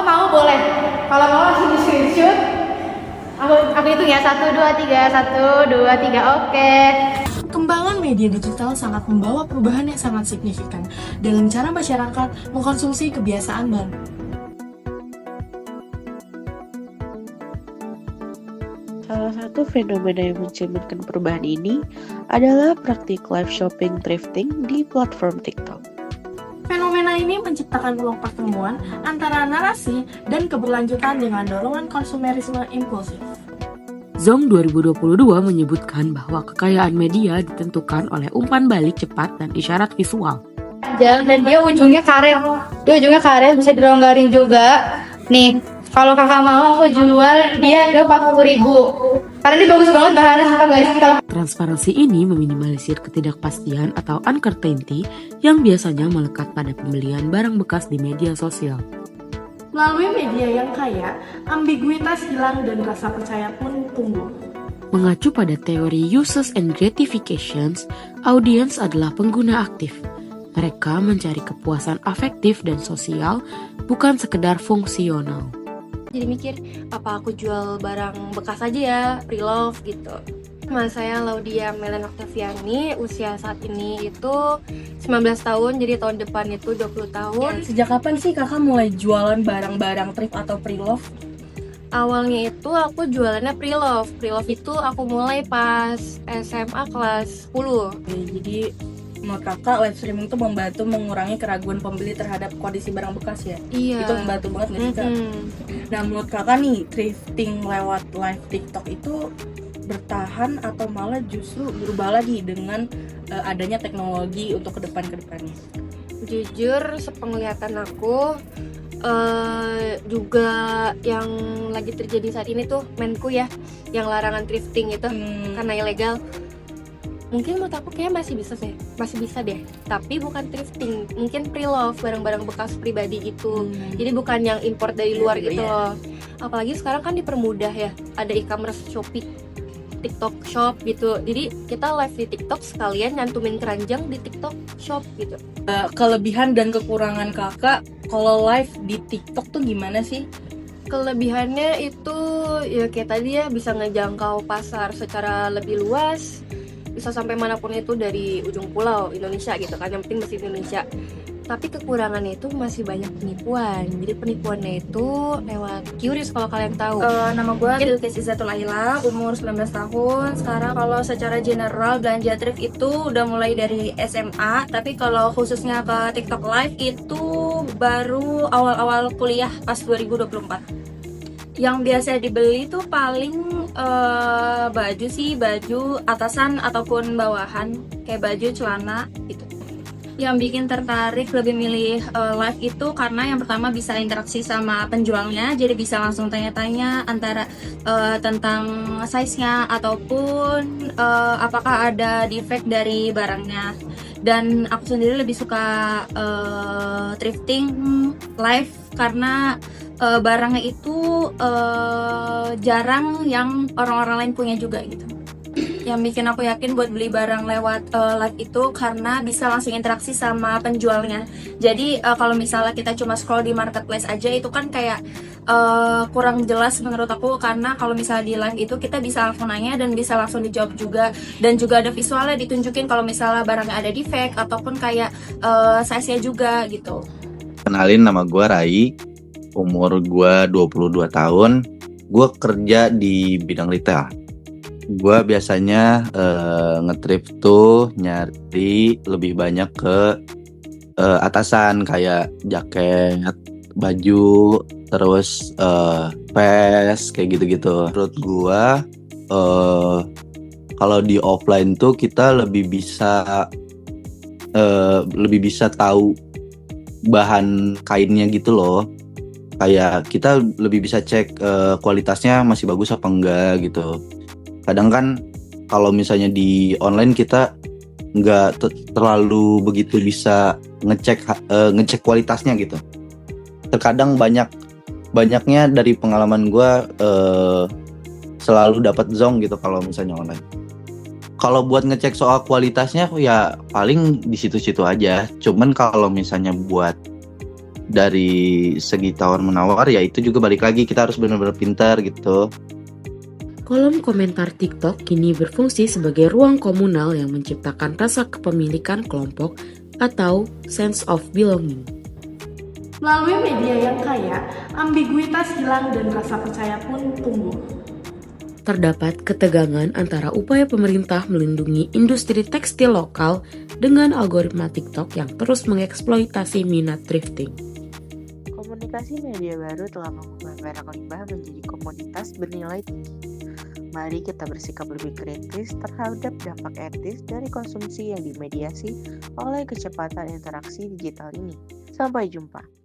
kakak mau boleh. Kalau mau langsung di screenshot. Aku hitung ya, 1, 2, 3, 1, 2, 3, oke. Perkembangan media digital sangat membawa perubahan yang sangat signifikan dalam cara masyarakat mengkonsumsi kebiasaan baru. Salah satu fenomena yang mencerminkan perubahan ini adalah praktik live shopping thrifting di platform TikTok. Fenomena ini menciptakan ruang pertemuan antara narasi dan keberlanjutan dengan dorongan konsumerisme impulsif. Zong 2022 menyebutkan bahwa kekayaan media ditentukan oleh umpan balik cepat dan isyarat visual. Dan dia ujungnya karet. Dia ujungnya karet, bisa dilonggarin juga. Nih, kalau kakak mau aku jual dia ke 40.000. Karena ini bagus banget bahannya, suka guys. Transparansi ini meminimalisir ketidakpastian atau uncertainty yang biasanya melekat pada pembelian barang bekas di media sosial. Melalui media yang kaya, ambiguitas hilang dan rasa percaya pun tumbuh. Mengacu pada teori uses and gratifications, audiens adalah pengguna aktif. Mereka mencari kepuasan afektif dan sosial, bukan sekedar fungsional. Jadi mikir, apa aku jual barang bekas aja ya, pre-love gitu. Mas saya Laudia Melen Oktaviani, usia saat ini itu 19 tahun, jadi tahun depan itu 20 tahun. Sejak kapan sih kakak mulai jualan barang-barang thrift atau pre-love? Awalnya itu aku jualannya pre-love. Pre-love itu aku mulai pas SMA kelas 10. Oke, jadi menurut kakak live streaming itu membantu mengurangi keraguan pembeli terhadap kondisi barang bekas ya? Iya. Itu membantu banget nggak sih kak? Nah menurut kakak nih, thrifting lewat live TikTok itu bertahan atau malah justru berubah lagi dengan adanya teknologi untuk kedepannya? Jujur, sepenglihatan aku juga yang lagi terjadi saat ini tuh Menku ya, yang larangan thrifting itu karena ilegal. Mungkin menurut aku kayak masih bisa deh, tapi bukan thrifting, mungkin pre-love, barang-barang bekas pribadi gitu. Jadi bukan yang import dari luar gitu loh. Apalagi sekarang kan dipermudah ya, ada e-commerce Shopee, TikTok Shop gitu. Jadi kita live di TikTok sekalian nyantumin keranjang di TikTok Shop gitu. Kelebihan dan kekurangan kakak kalau live di TikTok tuh gimana sih? Kelebihannya itu ya kayak tadi ya, bisa ngejangkau pasar secara lebih luas, bisa sampai manapun itu dari ujung pulau Indonesia gitu kan, yang penting masih Indonesia. Tapi kekurangannya itu masih banyak penipuan. Jadi penipuannya itu lewat Qrious kalau kalian tahu. Nama gue Bilqis Izzatul Aila, umur 19 tahun. Sekarang kalau secara general belanja thrift itu udah mulai dari SMA, tapi kalau khususnya ke TikTok Live itu baru awal-awal kuliah pas 2024. Yang biasa dibeli tuh paling baju sih, baju atasan ataupun bawahan, kayak baju, celana gitu. Yang bikin tertarik lebih milih live itu karena yang pertama bisa interaksi sama penjualnya, jadi bisa langsung tanya-tanya antara tentang size-nya ataupun apakah ada defect dari barangnya. Dan aku sendiri lebih suka thrifting live karena barangnya itu jarang yang orang-orang lain punya juga gitu. Yang bikin aku yakin buat beli barang lewat live itu karena bisa langsung interaksi sama penjualnya. Jadi kalau misalnya kita cuma scroll di marketplace aja itu kan kayak kurang jelas menurut aku, karena kalau misalnya di live itu kita bisa langsung nanya dan bisa langsung dijawab juga, dan juga ada visualnya ditunjukin kalau misalnya barangnya ada defect ataupun kayak size-nya juga gitu. Kenalin, nama gue Rai, umur gue 22 tahun, gue kerja di bidang retail. Gue biasanya nge-thrift tuh nyari lebih banyak ke atasan kayak jaket, baju, terus vest kayak gitu-gitu. Menurut gue kalau di offline tuh kita lebih bisa tahu bahan kainnya gitu loh. Kayak kita lebih bisa cek kualitasnya masih bagus apa enggak gitu. Kadang kan kalau misalnya di online kita nggak terlalu begitu bisa ngecek kualitasnya gitu. Terkadang banyaknya dari pengalaman gue selalu dapat zong gitu kalau misalnya online. Kalau buat ngecek soal kualitasnya ya paling di situ-situ aja. Cuman kalau misalnya buat dari segi tawar-menawar ya itu juga balik lagi kita harus benar-benar pintar gitu. Kolom komentar TikTok kini berfungsi sebagai ruang komunal yang menciptakan rasa kepemilikan kelompok atau sense of belonging. Melalui media yang kaya, ambiguitas hilang dan rasa percaya pun tumbuh. Terdapat ketegangan antara upaya pemerintah melindungi industri tekstil lokal dengan algoritma TikTok yang terus mengeksploitasi minat thrifting. Komunikasi media baru telah mengubah barang limbah menjadi komoditas bernilai tinggi. Mari kita bersikap lebih kritis terhadap dampak etis dari konsumsi yang dimediasi oleh kecepatan interaksi digital ini. Sampai jumpa.